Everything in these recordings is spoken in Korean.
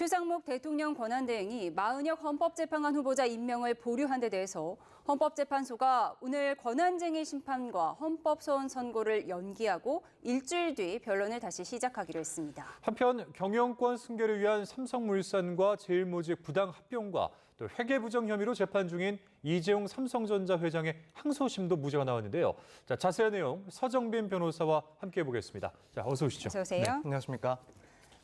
최상목 대통령 권한대행이 마은혁 헌법재판관 후보자 임명을 보류한 데 대해서 헌법재판소가 오늘 권한쟁의 심판과 헌법소원 선고를 연기하고 일주일 뒤 변론을 다시 시작하기로 했습니다. 한편 경영권 승계를 위한 삼성물산과 제일모직 부당 합병과 또 회계부정 혐의로 재판 중인 이재용 삼성전자 회장의 항소심도 무죄가 나왔는데요. 자, 자세한 내용 서정빈 변호사와 함께 보겠습니다. 자, 어서 오시죠. 어서 오세요. 네, 안녕하십니까.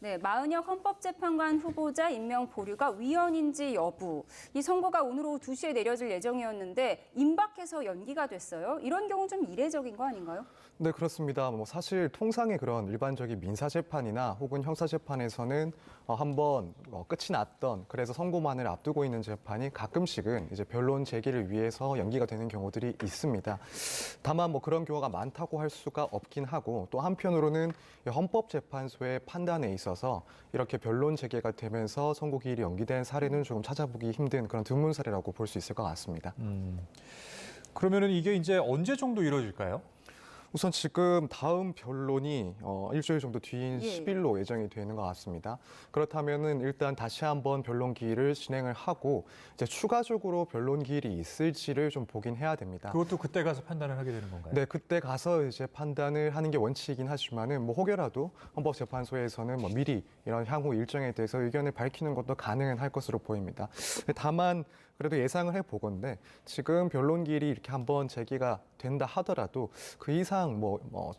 네, 마은혁 헌법재판관 후보자 임명 보류가 위헌인지 여부. 이 선고가 오늘 오후 2시에 내려질 예정이었는데 임박해서 연기가 됐어요. 이런 경우 좀 이례적인 거 아닌가요? 네, 그렇습니다. 사실 통상의 그런 일반적인 민사재판이나 혹은 형사재판에서는 한번 끝이 났던 그래서 선고만을 앞두고 있는 재판이 가끔씩은 이제 변론 제기를 위해서 연기가 되는 경우들이 있습니다. 다만 그런 경우가 많다고 할 수가 없긴 하고 또 한편으로는 헌법재판소의 판단에 있어서 이렇게 변론 재개가 되면서 선고 기일이 연기된 사례는 조금 찾아보기 힘든 그런 드문 사례라고 볼 수 있을 것 같습니다. 그러면은 이게 이제 언제 정도 이루어질까요? 우선 지금 다음 변론이 일주일 정도 뒤인 예. 10일로 예정이 되는 것 같습니다. 그렇다면은 일단 다시 한번 변론 기일을 진행을 하고 이제 추가적으로 변론 기일이 있을지를 좀 보긴 해야 됩니다. 그것도 그때 가서 판단을 하게 되는 건가요? 네, 그때 가서 이제 판단을 하는 게 원칙이긴 하지만은 혹여라도 헌법재판소에서는 미리 이런 향후 일정에 대해서 의견을 밝히는 것도 가능은 할 것으로 보입니다. 다만 그래도 예상을 해보건데 지금 변론 기일이 이렇게 한번 제기가 된다 하더라도 그 이상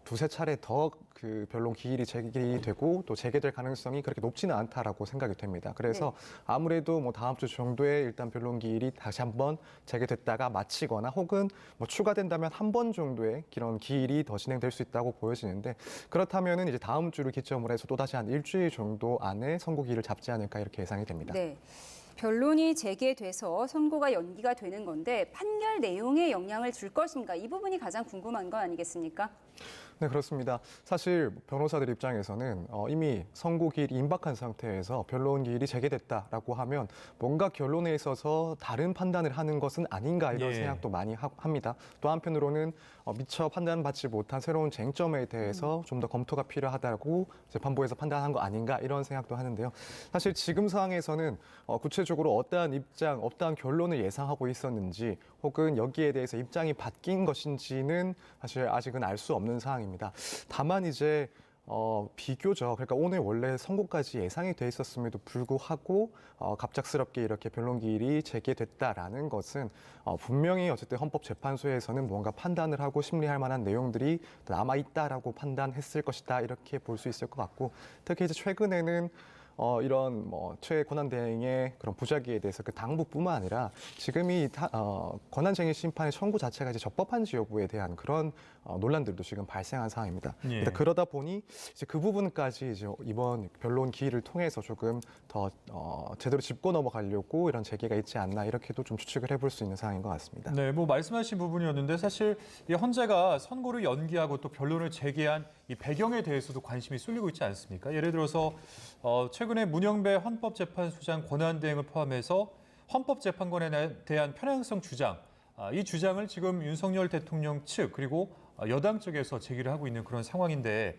두세 차례 더 그 변론 기일이 제기되고 또 재개될 가능성이 그렇게 높지는 않다라고 생각이 됩니다. 그래서 아무래도 다음 주 정도에 일단 변론 기일이 다시 한번 재개됐다가 마치거나 혹은 추가된다면 한 번 정도의 그런 기일이 더 진행될 수 있다고 보여지는데 그렇다면은 이제 다음 주를 기점으로 해서 또 다시 한 일주일 정도 안에 선고 기일을 잡지 않을까 이렇게 예상이 됩니다. 네. 변론이 재개돼서 선고가 연기가 되는 건데 판결 내용에 영향을 줄 것인가 이 부분이 가장 궁금한 거 아니겠습니까? 네, 그렇습니다. 사실 변호사들 입장에서는 이미 선고 기일이 임박한 상태에서 변론 기일이 재개됐다라고 하면 뭔가 결론에 있어서 다른 판단을 하는 것은 아닌가 이런 생각도 많이 합니다. 또 한편으로는 미처 판단받지 못한 새로운 쟁점에 대해서 좀 더 검토가 필요하다고 재판부에서 판단한 거 아닌가 이런 생각도 하는데요. 사실 지금 상황에서는 구체적으로 어떠한 입장, 어떠한 결론을 예상하고 있었는지 혹은 여기에 대해서 입장이 바뀐 것인지는 사실 아직은 알 수 없는 상황입니다. 다만 이제 비교적 그러니까 오늘 원래 선고까지 예상이 돼 있었음에도 불구하고 갑작스럽게 이렇게 변론 기일이 재개됐다라는 것은 분명히 어쨌든 헌법재판소에서는 뭔가 판단을 하고 심리할 만한 내용들이 남아 있다라고 판단했을 것이다 이렇게 볼 수 있을 것 같고 특히 이제 최근에는 이런 최 권한대행의 그런 부작위에 대해서 그 당부뿐만 아니라 지금 이 권한쟁의 심판의 청구 자체가 이제 적법한지 여부에 대한 그런 논란들도 지금 발생한 상황입니다. 그러다 보니 이제 그 부분까지 이제 이번 변론 기일을 통해서 조금 더 제대로 짚고 넘어가려고 이런 재개가 있지 않나 이렇게도 좀 추측을 해볼 수 있는 상황인 것 같습니다. 네, 말씀하신 부분이었는데 사실 이 헌재가 선고를 연기하고 또 변론을 재개한 이 배경에 대해서도 관심이 쏠리고 있지 않습니까? 예를 들어서 최근에 문영배 헌법재판소장 권한대행을 포함해서 헌법재판관에 대한 편향성 주장, 이 주장을 지금 윤석열 대통령 측 그리고 여당 쪽에서 제기를 하고 있는 그런 상황인데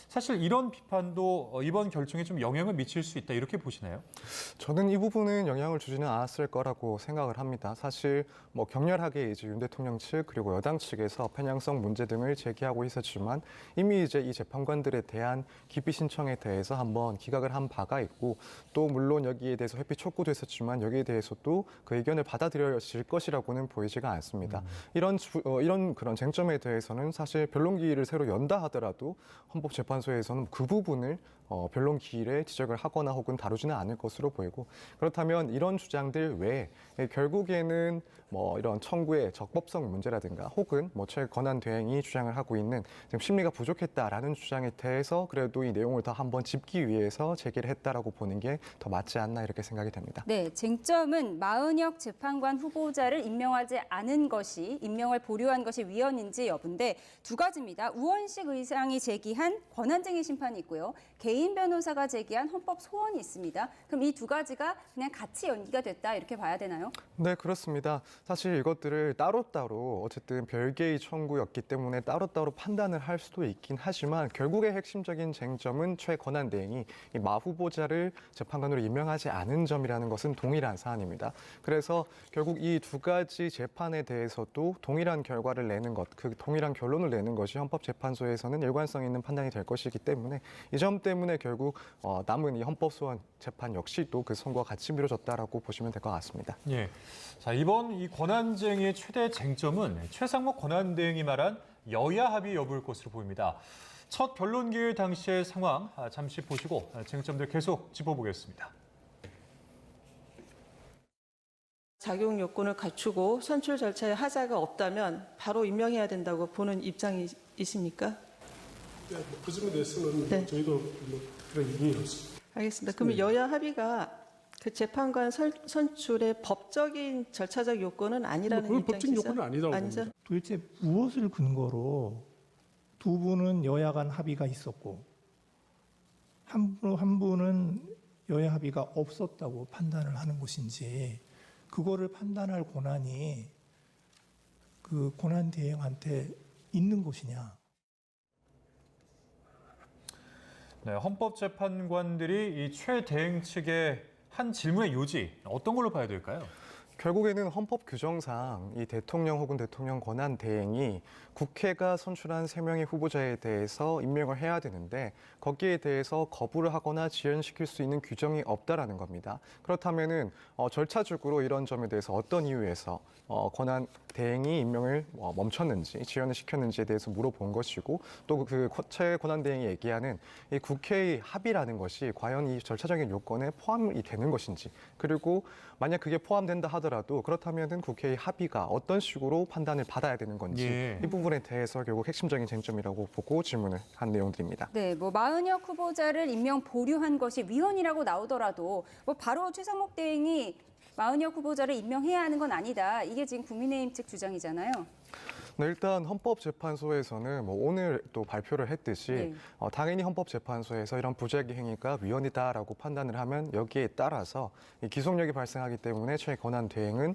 사실 이런 비판도 이번 결정에 좀 영향을 미칠 수 있다 이렇게 보시나요? 저는 이 부분은 영향을 주지는 않았을 거라고 생각을 합니다. 사실 격렬하게 이제 윤 대통령 측 그리고 여당 측에서 편향성 문제 등을 제기하고 있었지만 이미 이제 이 재판관들에 대한 기피 신청에 대해서 한번 기각을 한 바가 있고 또 물론 여기에 대해서 회피 촉구됐었지만 여기에 대해서도 그 의견을 받아들여질 것이라고는 보이지가 않습니다. 이런 그런 쟁점에 대해서는 사실 변론 기일을 새로 연다 하더라도 헌법재판소에서는 그 부분을 변론 기일에 지적을 하거나 혹은 다루지는 않을 것으로 보이고 그렇다면 이런 주장들 외에 결국에는 이런 청구의 적법성 문제라든가 혹은 최 권한대행이 주장을 하고 있는 지금 심리가 부족했다라는 주장에 대해서 그래도 이 내용을 더 한번 짚기 위해서 제기를 했다라고 보는 게 더 맞지 않나 이렇게 생각이 됩니다. 네, 쟁점은 마은혁 재판관 후보자를 임명하지 않은 것이 임명을 보류한 것이 위헌인지 여부인데 두 가지입니다. 우원식 의장이 제기한 권한쟁의 심판이 있고요. 개인 개인 변호사가 제기한 헌법 소원이 있습니다. 그럼 이 두 가지가 그냥 같이 연기가 됐다 이렇게 봐야 되나요? 네, 그렇습니다. 사실 이것들을 따로따로 어쨌든 별개의 청구였기 때문에 따로따로 판단을 할 수도 있긴 하지만 결국의 핵심적인 쟁점은 최 권한대행이 이 마 후보자를 재판관으로 임명하지 않은 점이라는 것은 동일한 사안입니다. 그래서 결국 이 두 가지 재판에 대해서도 동일한 결과를 내는 것, 그 동일한 결론을 내는 것이 헌법재판소에서는 일관성 있는 판단이 될 것이기 때문에 이 점 때문에 결국 남은 이 헌법소원 재판 역시도 그 선고와 같이 미뤄졌다라고 보시면 될 것 같습니다. 예. 자, 이번 이 권한쟁의의 최대 쟁점은 최상목 권한대행이 말한 여야 합의 여부일 것으로 보입니다. 첫 변론 기일 당시의 상황 잠시 보시고 쟁점들 계속 짚어보겠습니다. 작용 요건을 갖추고 선출 절차에 하자가 없다면 바로 임명해야 된다고 보는 입장이십니까? 네, 그 점에 대해서는 네. 저희도 그런 의견이 없습니다. 알겠습니다. 그러면 여야 합의가 그 재판관 선출의 법적인 절차적 요건은 아니라는 그건 법적 입장이시죠? 요건은 아니라고 아니죠? 봅니다. 도대체 무엇을 근거로 두 분은 여야 간 합의가 있었고 한 분은 여야 합의가 없었다고 판단을 하는 것인지 그거를 판단할 권한이 그 권한 대행한테 있는 것이냐. 네, 헌법재판관들이 이 최 대행 측의 한 질문의 요지 어떤 걸로 봐야 될까요? 결국에는 헌법 규정상 이 대통령 혹은 대통령 권한 대행이 국회가 선출한 3명의 후보자에 대해서 임명을 해야 되는데 거기에 대해서 거부를 하거나 지연시킬 수 있는 규정이 없다라는 겁니다. 그렇다면은 절차적으로 이런 점에 대해서 어떤 이유에서 권한 대행이 임명을 멈췄는지 지연을 시켰는지에 대해서 물어본 것이고 또 그 최 권한 대행이 얘기하는 이 국회의 합의라는 것이 과연 이 절차적인 요건에 포함이 되는 것인지 그리고 만약 그게 포함된다 하더라도 그렇다면은 국회의 합의가 어떤 식으로 판단을 받아야 되는 건지 예. 이 부분에 대해서 결국 핵심적인 쟁점이라고 보고 질문을 한 내용들입니다. 네, 뭐 마은혁 후보자를 임명 보류한 것이 위헌이라고 나오더라도 뭐 바로 최상목 대행이 마은혁 후보자를 임명해야 하는 건 아니다. 이게 지금 국민의힘 측 주장이잖아요. 네, 일단 헌법재판소에서는 오늘 또 발표를 했듯이 네. 당연히 헌법재판소에서 이런 부작위 행위가 위헌이다라고 판단을 하면 여기에 따라서 이 기속력이 발생하기 때문에 최 권한 대행은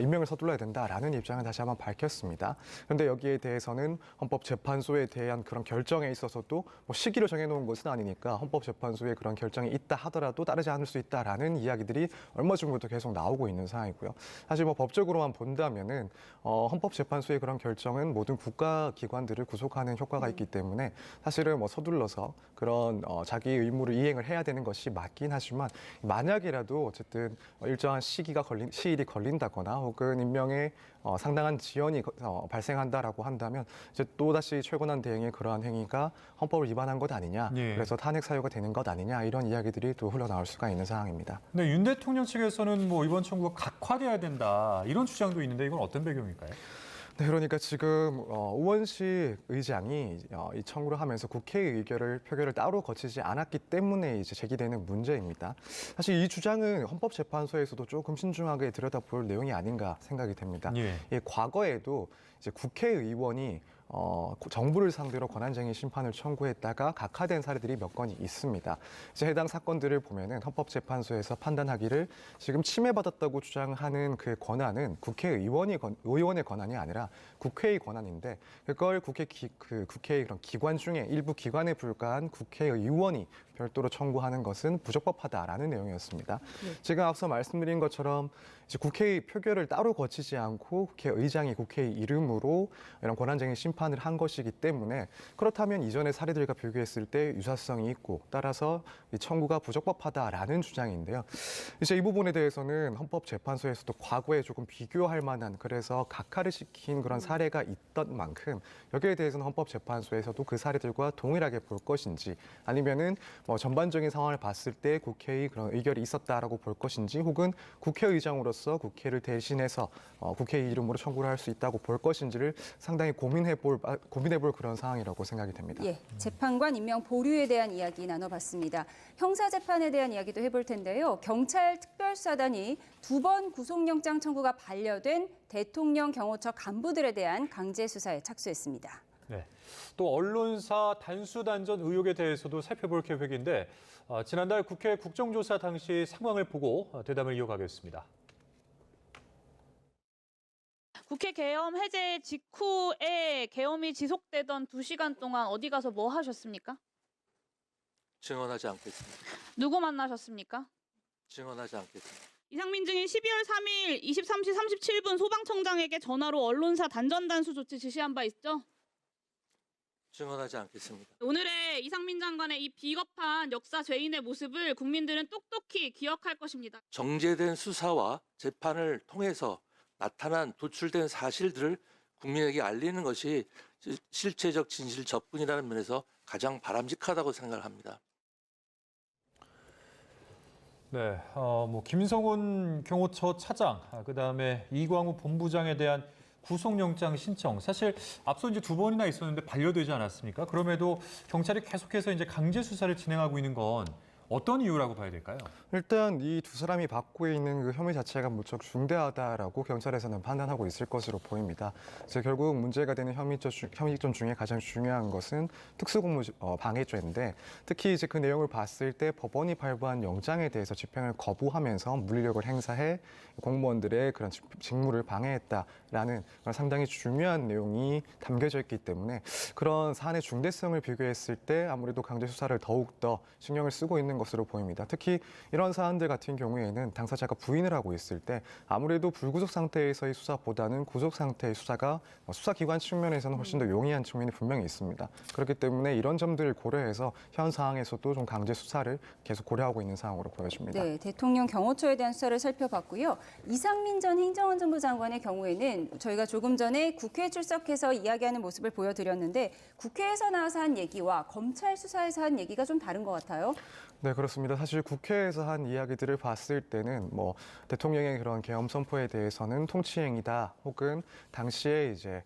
임명을 서둘러야 된다라는 입장을 다시 한번 밝혔습니다. 그런데 여기에 대해서는 헌법재판소에 대한 그런 결정에 있어서도 시기를 정해놓은 것은 아니니까 헌법재판소에 그런 결정이 있다 하더라도 따르지 않을 수 있다라는 이야기들이 얼마 전부터 계속 나오고 있는 상황이고요. 사실 법적으로만 본다면은 헌법재판소의 그런 결정은 모든 국가기관들을 구속하는 효과가 있기 때문에 사실은 서둘러서 그런 자기 의무를 이행을 해야 되는 것이 맞긴 하지만 만약이라도 어쨌든 일정한 시일이 걸린다거나 혹은 임명에 상당한 지연이 발생한다라고 한다면 이제 또다시 최고난 대행의 그러한 행위가 헌법을 위반한 것 아니냐, 예. 그래서 탄핵 사유가 되는 것 아니냐 이런 이야기들이 또 흘러나올 수가 있는 상황입니다. 네, 윤 대통령 측에서는 이번 청구가 각화돼야 된다 이런 주장도 있는데 이건 어떤 배경일까요? 네, 그러니까 지금 우원식 의장이 이 청구를 하면서 국회의 의결을 표결을 따로 거치지 않았기 때문에 이제 제기되는 문제입니다. 사실 이 주장은 헌법재판소에서도 조금 신중하게 들여다볼 내용이 아닌가 생각이 됩니다. 예. 과거에도 이제 국회의원이 정부를 상대로 권한쟁의 심판을 청구했다가 각하된 사례들이 몇 건이 있습니다. 이제 해당 사건들을 보면은 헌법재판소에서 판단하기를 지금 침해받았다고 주장하는 그 권한은 의원의 권한이 아니라 국회의 권한인데 그걸 국회의 그런 기관 중에 일부 기관에 불과한 국회의원이 별도로 청구하는 것은 부적법하다라는 내용이었습니다. 지금 앞서 말씀드린 것처럼 이제 국회의 표결을 따로 거치지 않고 국회의장이 국회의 이름으로 이런 권한쟁의 심판을 한 것이기 때문에 그렇다면 이전의 사례들과 비교했을 때 유사성이 있고 따라서 이 청구가 부적법하다라는 주장인데요. 이제 이 부분에 대해서는 헌법재판소에서도 과거에 조금 비교할 만한 그래서 각하를 시킨 그런 사례가 있던 만큼 여기에 대해서는 헌법재판소에서도 그 사례들과 동일하게 볼 것인지 아니면은 전반적인 상황을 봤을 때 국회의 그런 의결이 있었다라고 볼 것인지 혹은 국회의장으로서 국회를 대신해서 국회의 이름으로 청구를 할 수 있다고 볼 것인지를 상당히 고민해볼 그런 상황이라고 생각이 됩니다. 예, 재판관 임명 보류에 대한 이야기 나눠봤습니다. 형사재판에 대한 이야기도 해볼 텐데요. 경찰 특별수사단이 2번 구속영장 청구가 반려된 대통령 경호처 간부들에 대한 강제 수사에 착수했습니다. 네. 또 언론사 단수단전 의혹에 대해서도 살펴볼 계획인데 지난달 국회 국정조사 당시 상황을 보고 대담을 이어가겠습니다. 국회 계엄 해제 직후에 계엄이 지속되던 2시간 동안 어디 가서 뭐 하셨습니까? 증언하지 않겠습니다. 누구 만나셨습니까? 증언하지 않겠습니다. 이상민 증인 12월 3일 23시 37분 소방청장에게 전화로 언론사 단전 단수 조치 지시한 바 있죠? 증언하지 않겠습니다. 오늘의 이상민 장관의 이 비겁한 역사 죄인의 모습을 국민들은 똑똑히 기억할 것입니다. 정제된 수사와 재판을 통해서 나타난 도출된 사실들을 국민에게 알리는 것이 실체적 진실 접근이라는 면에서 가장 바람직하다고 생각을 합니다. 네, 김성훈 경호처 차장, 그다음에 이광우 본부장에 대한 구속영장 신청. 사실 앞서 이제 2번이나 있었는데 반려되지 않았습니까? 그럼에도 경찰이 계속해서 이제 강제 수사를 진행하고 있는 건 어떤 이유라고 봐야 될까요? 일단 이 두 사람이 받고 있는 그 혐의 자체가 무척 중대하다라고 경찰에서는 판단하고 있을 것으로 보입니다. 그래서 결국 문제가 되는 혐의점 중에 가장 중요한 것은 특수공무 방해죄인데 특히 이제 그 내용을 봤을 때 법원이 발부한 영장에 대해서 집행을 거부하면서 물리력을 행사해 공무원들의 그런 직무를 방해했다라는 그런 상당히 중요한 내용이 담겨져 있기 때문에 그런 사안의 중대성을 비교했을 때 아무래도 강제 수사를 더욱더 신경을 쓰고 있는 것으로 보입니다. 특히 이런 사안들 같은 경우에는 당사자가 부인을 하고 있을 때 아무래도 불구속 상태에서의 수사보다는 구속 상태의 수사가 수사기관 측면에서는 훨씬 더 용이한 측면이 분명히 있습니다. 그렇기 때문에 이런 점들을 고려해서 현 상황에서도 좀 강제 수사를 계속 고려하고 있는 상황으로 보여집니다. 네, 대통령 경호처에 대한 수사를 살펴봤고요. 이상민 전 행정안전부 장관의 경우에는 저희가 조금 전에 국회에 출석해서 이야기하는 모습을 보여드렸는데 국회에서 나와서 한 얘기와 검찰 수사에서 한 얘기가 좀 다른 것 같아요. 네, 그렇습니다. 사실 국회에서 한 이야기들을 봤을 때는 대통령의 그런 계엄 선포에 대해서는 통치행위다 혹은 당시에 이제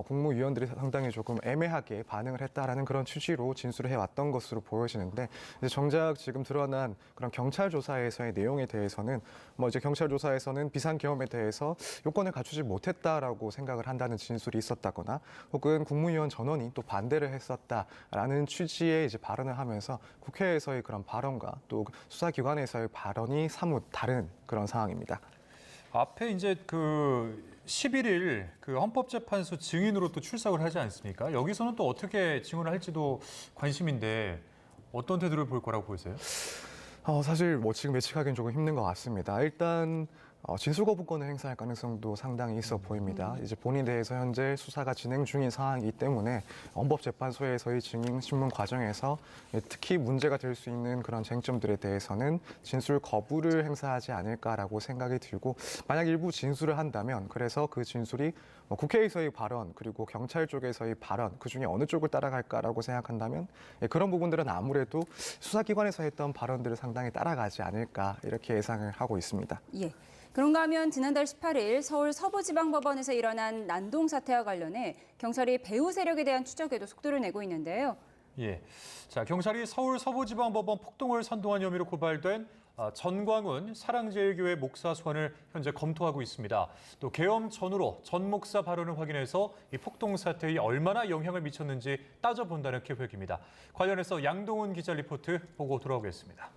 국무위원들이 상당히 조금 애매하게 반응을 했다라는 그런 취지로 진술을 해왔던 것으로 보여지는데 이제 정작 지금 드러난 그런 경찰 조사에서의 내용에 대해서는 이제 경찰 조사에서는 비상 계엄에 대해서 요건을 갖추지 못했다라고 생각을 한다는 진술이 있었다거나 혹은 국무위원 전원이 또 반대를 했었다라는 취지의 이제 발언을 하면서 국회에서의 그런 발언과 또 수사기관에서의 발언이 사뭇 다른 그런 상황입니다. 앞에 이제 11일 헌법재판소 증인으로 또 출석을 하지 않습니까? 여기서는 또 어떻게 증언을 할지도 관심인데 어떤 태도를 볼 거라고 보세요? 사실 지금 예측하기는 조금 힘든 것 같습니다. 일단 진술 거부권을 행사할 가능성도 상당히 있어 보입니다. 이제 본인에 대해서 현재 수사가 진행 중인 상황이기 때문에 헌법재판소에서의 증인 신문 과정에서 특히 문제가 될 수 있는 그런 쟁점들에 대해서는 진술 거부를 행사하지 않을까라고 생각이 들고 만약 일부 진술을 한다면 그래서 그 진술이 국회에서의 발언 그리고 경찰 쪽에서의 발언 그중에 어느 쪽을 따라갈까라고 생각한다면 그런 부분들은 아무래도 수사기관에서 했던 발언들을 상당히 따라가지 않을까 이렇게 예상을 하고 있습니다. 예. 그런가 하면 지난달 18일 서울 서부지방법원에서 일어난 난동 사태와 관련해 경찰이 배후 세력에 대한 추적에도 속도를 내고 있는데요. 예. 자, 경찰이 서울 서부지방법원 폭동을 선동한 혐의로 고발된 전광훈 사랑제일교회 목사 소환을 현재 검토하고 있습니다. 또 계엄 전후로 전 목사 발언을 확인해서 이 폭동 사태에 얼마나 영향을 미쳤는지 따져본다는 계획입니다. 관련해서 양동훈 기자 리포트 보고 돌아오겠습니다.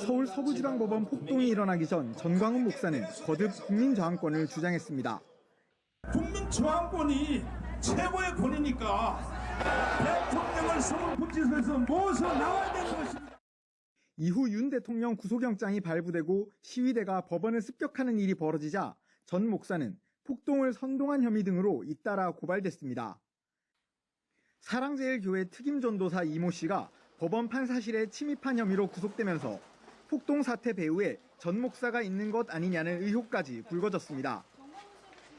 서울 서부지방법원 폭동이 일어나기 전 전광훈 목사는 거듭 국민저항권을 주장했습니다. 국민저항권이 최고의 권위니까 대통령을 서울구치소에서 모셔 나와야 되는 것입니다. 이후 윤 대통령 구속영장이 발부되고 시위대가 법원을 습격하는 일이 벌어지자 전 목사는 폭동을 선동한 혐의 등으로 잇따라 고발됐습니다. 사랑제일교회 특임전도사 이모 씨가 법원 판사실에 침입한 혐의로 구속되면서 폭동 사태 배후에 전 목사가 있는 것 아니냐는 의혹까지 불거졌습니다.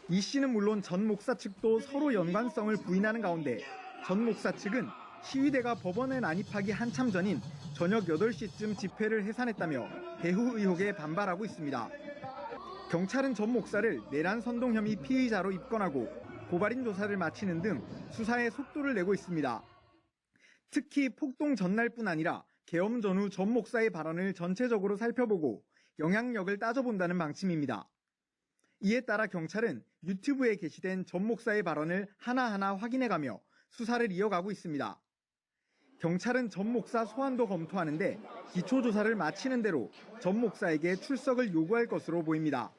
이 씨는 물론 전 목사 측도 서로 연관성을 부인하는 가운데 전 목사 측은 시위대가 법원에 난입하기 한참 전인 저녁 8시쯤 집회를 해산했다며 배후 의혹에 반발하고 있습니다. 경찰은 전 목사를 내란 선동 혐의 피의자로 입건하고 고발인 조사를 마치는 등 수사에 속도를 내고 있습니다. 특히 폭동 전날뿐 아니라 계엄 전후 전 목사의 발언을 전체적으로 살펴보고 영향력을 따져본다는 방침입니다. 이에 따라 경찰은 유튜브에 게시된 전 목사의 발언을 하나하나 확인해가며 수사를 이어가고 있습니다. 경찰은 전 목사 소환도 검토하는데 기초조사를 마치는 대로 전 목사에게 출석을 요구할 것으로 보입니다.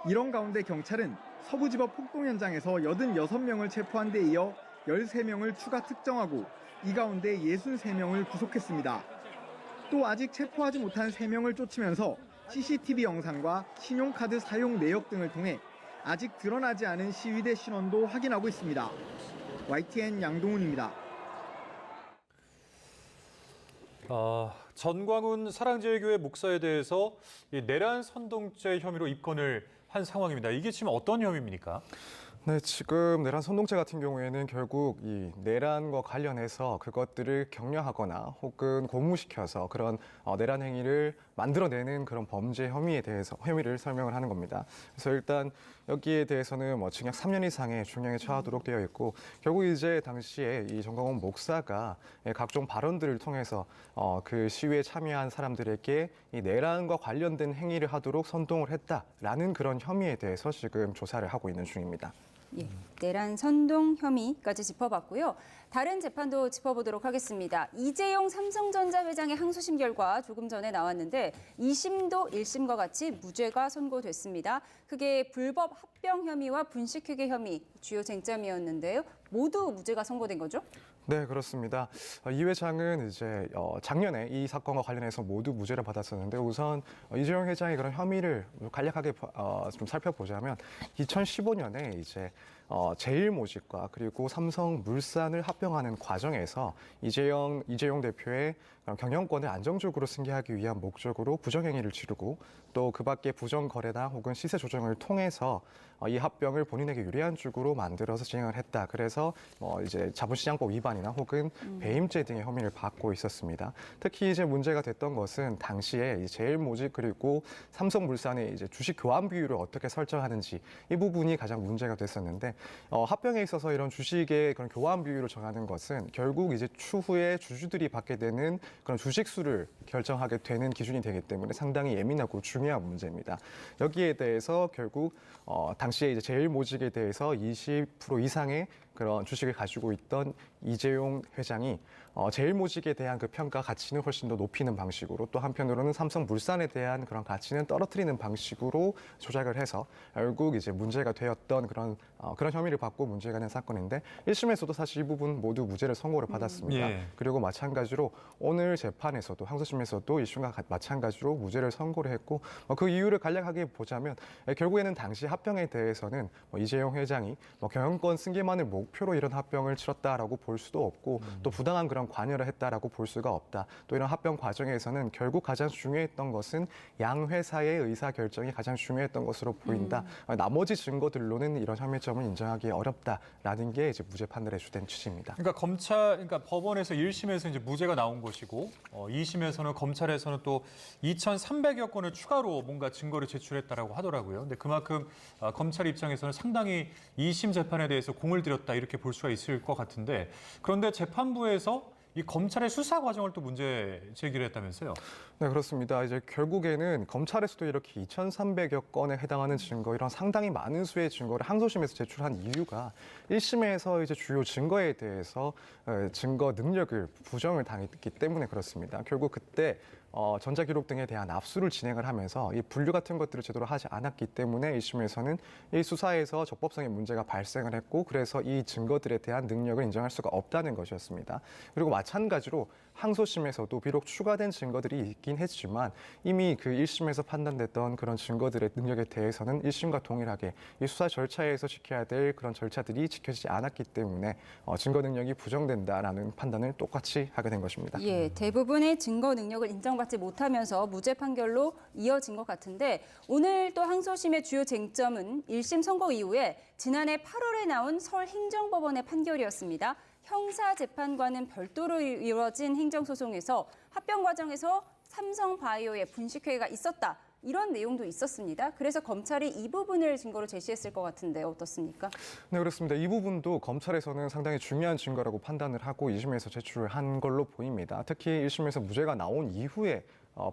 이런 가운데 경찰은 서부지법 폭동 현장에서 86명을 체포한 데 이어 13명을 추가 특정하고 이 가운데 63명을 구속했습니다. 또 아직 체포하지 못한 3명을 쫓으면서 CCTV 영상과 신용카드 사용 내역 등을 통해 아직 드러나지 않은 시위대 신원도 확인하고 있습니다. YTN 양동훈입니다. 전광훈 사랑제일교회 목사에 대해서 이 내란 선동죄 혐의로 입건을 한 상황입니다. 이게 지금 어떤 혐의입니까? 네, 지금 내란 선동죄 같은 경우에는 결국 이 내란과 관련해서 그것들을 격려하거나 혹은 고무시켜서 그런 내란 행위를 만들어내는 그런 범죄 혐의를 설명을 하는 겁니다. 그래서 일단 여기에 대해서는 징역 3년 이상의 중형에 처하도록 되어 있고 결국 이제 당시에 이 전광훈 목사가 각종 발언들을 통해서 그 시위에 참여한 사람들에게 이 내란과 관련된 행위를 하도록 선동을 했다라는 그런 혐의에 대해서 지금 조사를 하고 있는 중입니다. 예, 내란 선동 혐의까지 짚어봤고요. 다른 재판도 짚어보도록 하겠습니다. 이재용 삼성전자 회장의 항소심 결과 조금 전에 나왔는데 2심도 1심과 같이 무죄가 선고됐습니다. 그게 불법 합병 혐의와 분식회계 혐의 주요 쟁점이었는데요. 모두 무죄가 선고된 거죠? 네, 그렇습니다. 이 회장은 이제 작년에 이 사건과 관련해서 모두 무죄를 받았었는데 우선 이재용 회장의 그런 혐의를 간략하게 좀 살펴보자면 2015년에 이제 제일모직과 그리고 삼성물산을 합병하는 과정에서 이재용 대표의 경영권을 안정적으로 승계하기 위한 목적으로 부정행위를 치르고 또 그 밖에 부정거래나 혹은 시세 조정을 통해서 이 합병을 본인에게 유리한 쪽으로 만들어서 진행을 했다. 그래서 이제 자본시장법 위반이나 혹은 배임죄 등의 혐의를 받고 있었습니다. 특히 이제 문제가 됐던 것은 당시에 제일모직 그리고 삼성물산의 이제 주식 교환 비율을 어떻게 설정하는지 이 부분이 가장 문제가 됐었는데 합병에 있어서 이런 주식의 그런 교환 비율을 정하는 것은 결국 이제 추후에 주주들이 받게 되는 그런 주식 수를 결정하게 되는 기준이 되기 때문에 상당히 예민하고 중요한 문제입니다. 여기에 대해서 결국 당시에 이제 제일모직에 대해서 20% 이상의 그런 주식을 가지고 있던 이재용 회장이 제일모직에 대한 그 평가 가치는 훨씬 더 높이는 방식으로 또 한편으로는 삼성물산에 대한 그런 가치는 떨어뜨리는 방식으로 조작을 해서 결국 이제 문제가 되었던 그런 혐의를 받고 문제가 된 사건인데 1심에서도 사실 이 부분 모두 무죄를 선고를 받았습니다. 예. 그리고 마찬가지로 오늘 재판에서도 항소심에서도 1심과 마찬가지로 무죄를 선고를 했고 그 이유를 간략하게 보자면 결국에는 당시 합병에 대해서는 이재용 회장이 경영권 승계만을 목표로 이런 합병을 치렀다라고 볼 수도 없고 또 부당한 그런 관여를 했다라고 볼 수가 없다. 또 이런 합병 과정에서는 결국 가장 중요했던 것은 양 회사의 의사 결정이 가장 중요했던 것으로 보인다. 나머지 증거들로는 이런 혐의점을 인정하기 어렵다라는 게 이제 무죄 판단에 주된 취지입니다. 그러니까 법원에서 1심에서 이제 무죄가 나온 것이고 2심에서는 검찰에서는 또 2,300여 건을 추가로 뭔가 증거를 제출했다라고 하더라고요. 근데 그만큼 검찰 입장에서는 상당히 2심 재판에 대해서 공을 들였다 이렇게 볼 수가 있을 것 같은데 그런데 재판부에서 이 검찰의 수사 과정을 또 문제 제기를 했다면서요? 네, 그렇습니다. 이제 결국에는 검찰에서도 이렇게 2,300여 건에 해당하는 증거, 이런 상당히 많은 수의 증거를 항소심에서 제출한 이유가 1심에서 이제 주요 증거에 대해서 증거 능력을 부정을 당했기 때문에 그렇습니다. 결국 그때 전자기록 등에 대한 압수를 진행을 하면서 이 분류 같은 것들을 제대로 하지 않았기 때문에 1심에서는 이 수사에서 적법성의 문제가 발생을 했고 그래서 이 증거들에 대한 능력을 인정할 수가 없다는 것이었습니다. 그리고 마찬가지로 항소심에서도 비록 추가된 증거들이 있긴 했지만 이미 그 1심에서 판단됐던 그런 증거들의 능력에 대해서는 1심과 동일하게 이 수사 절차에서 지켜야 될 그런 절차들이 지켜지지 않았기 때문에 증거 능력이 부정된다라는 판단을 똑같이 하게 된 것입니다. 예, 대부분의 증거 능력을 인정받지 못하면서 무죄 판결로 이어진 것 같은데 오늘 또 항소심의 주요 쟁점은 1심 선고 이후에 지난해 8월에 나온 서울행정법원의 판결이었습니다. 형사재판과는 별도로 이루어진 행정소송에서 합병 과정에서 삼성바이오의 분식회계가 있었다. 이런 내용도 있었습니다. 그래서 검찰이 이 부분을 증거로 제시했을 것 같은데 어떻습니까? 네, 그렇습니다. 이 부분도 검찰에서는 상당히 중요한 증거라고 판단을 하고 2심에서 제출을 한 걸로 보입니다. 특히 1심에서 무죄가 나온 이후에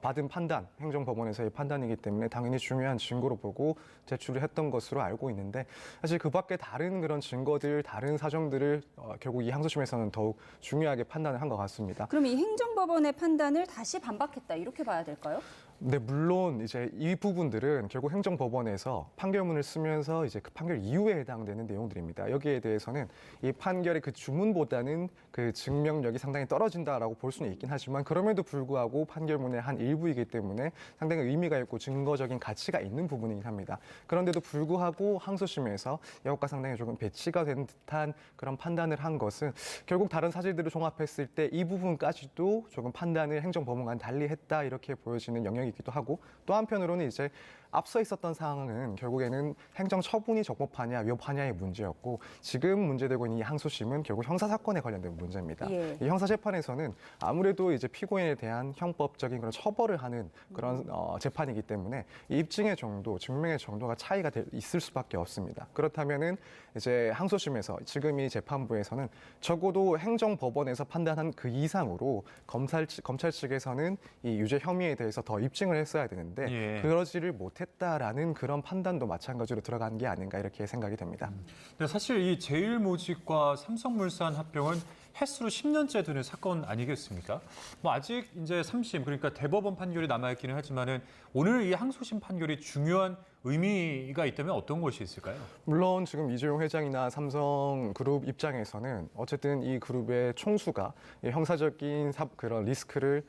받은 판단, 행정법원에서의 판단이기 때문에 당연히 중요한 증거로 보고 제출을 했던 것으로 알고 있는데 사실 그 밖에 다른 그런 증거들, 다른 사정들을 결국 이 항소심에서는 더욱 중요하게 판단을 한 것 같습니다. 그럼 이 행정법원의 판단을 다시 반박했다 이렇게 봐야 될까요? 네, 물론 이제 이 부분들은 결국 행정법원에서 판결문을 쓰면서 이제 그 판결 이후에 해당되는 내용들입니다. 여기에 대해서는 이 판결의 그 주문보다는 그 증명력이 상당히 떨어진다라고 볼 수는 있긴 하지만 그럼에도 불구하고 판결문의 한 일부이기 때문에 상당히 의미가 있고 증거적인 가치가 있는 부분이긴 합니다. 그런데도 불구하고 항소심에서 이것과 상당히 조금 배치가 된 듯한 그런 판단을 한 것은 결국 다른 사실들을 종합했을 때 이 부분까지도 조금 판단을 행정법원과는 달리 했다 이렇게 보여지는 영역이기도 하고 또 한편으로는 이제 앞서 있었던 상황은 결국에는 행정 처분이 적법하냐 위법하냐의 문제였고 지금 문제되고 있는 이 항소심은 결국 형사 사건에 관련된 문제입니다. 예. 이 형사 재판에서는 아무래도 이제 피고인에 대한 형법적인 그런 처벌을 하는 그런 재판이기 때문에 이 입증의 정도, 증명의 정도가 차이가 있을 수밖에 없습니다. 그렇다면은 이제 항소심에서 지금 이 재판부에서는 적어도 행정법원에서 판단한 그 이상으로 검찰 측에서는 이 유죄 혐의에 대해서 더 입증을 했어야 되는데 예. 그러지를 못했다라는 그런 판단도 마찬가지로 들어간 게 아닌가 이렇게 생각이 됩니다. 근데 사실 이 제일모직과 삼성물산 합병은 횟수로 10년째 되는 사건 아니겠습니까? 뭐 아직 이제 3심 그러니까 대법원 판결이 남아 있기는 하지만은 오늘 이 항소심 판결이 중요한 의미가 있다면 어떤 것이 있을까요? 물론 지금 이재용 회장이나 삼성그룹 입장에서는 어쨌든 이 그룹의 총수가 이 형사적인 그런 리스크를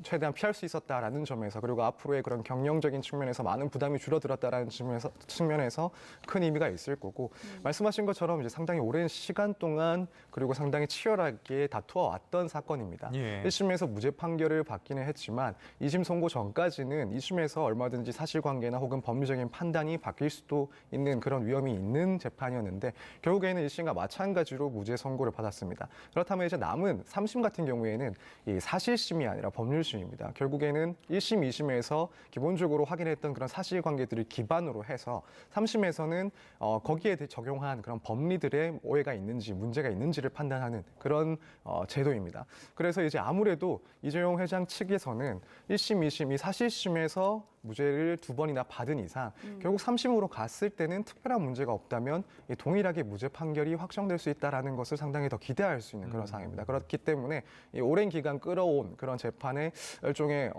최대한 피할 수 있었다라는 점에서 그리고 앞으로의 그런 경영적인 측면에서 많은 부담이 줄어들었다라는 측면에서 큰 의미가 있을 거고 말씀하신 것처럼 이제 상당히 오랜 시간 동안 그리고 상당히 치열하게 다투어 왔던 사건입니다. 예. 1심에서 무죄 판결을 받기는 했지만 2심 선고 전까지는 2심에서 얼마든지 사실관계나 혹은 법리적인 판단이 바뀔 수도 있는 그런 위험이 있는 재판이었는데 결국에는 1심과 마찬가지로 무죄 선고를 받았습니다. 그렇다면 이제 남은 3심 같은 경우에는 이 사실심이 아니라 법률심입니다. 결국에는 1심, 2심에서 기본적으로 확인했던 그런 사실관계들을 기반으로 해서 3심에서는 거기에 적용한 그런 법리들의 오해가 있는지 문제가 있는지를 판단하는 그런 제도입니다. 그래서 이제 아무래도 이재용 회장 측에서는 1심, 2심 이 사실심에서 무죄를 2번이나 받은 이상 결국 3심으로 갔을 때는 특별한 문제가 없다면 동일하게 무죄 판결이 확정될 수 있다는 것을 상당히 더 기대할 수 있는 그런 상황입니다. 그렇기 때문에 이 오랜 기간 끌어온 그런 재판의 일종의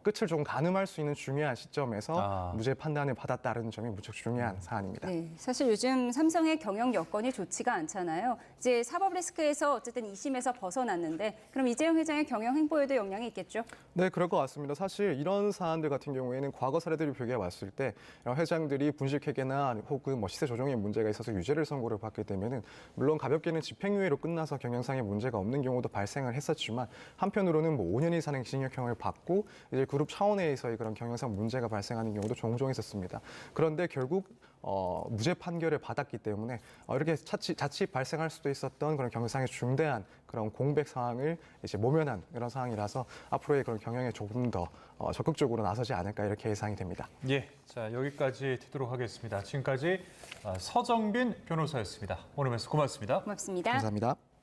끝을 좀 가늠할 수 있는 중요한 시점에서 무죄 판단을 받았다는 점이 무척 중요한 사안입니다. 네, 사실 요즘 삼성의 경영 여건이 좋지가 않잖아요. 이제 사법 리스크에서 어쨌든 2심에서 벗어났는데 그럼 이재용 회장의 경영 행보에도 영향이 있겠죠? 네, 그럴 것 같습니다. 사실 이런 사안들 같은 경우에는 과거 사례들을 비교해 봤을 때 회장들이 분식회계나 혹은 뭐 시세 조정에 문제가 있어서 유죄를 선고를 받게 되면은 물론 가볍게는 집행유예로 끝나서 경영상의 문제가 없는 경우도 발생을 했었지만 한편으로는 뭐 5년 이상의 징역형을 받고 이제 그룹 차원에서의 그런 경영상 문제가 발생하는 경우도 종종 있었습니다. 그런데 결국 무죄 판결을 받았기 때문에 이렇게 자칫 발생할 수도 있었던 그런 경영상의 중대한 그런 공백 상황을 이제 모면한 그런 상황이라서 앞으로의 그런 경영에 조금 더 적극적으로 나서지 않을까 이렇게 예상이 됩니다. 예, 자 여기까지 듣도록 하겠습니다. 지금까지 서정빈 변호사였습니다. 오늘 말씀 고맙습니다. 고맙습니다. 감사합니다.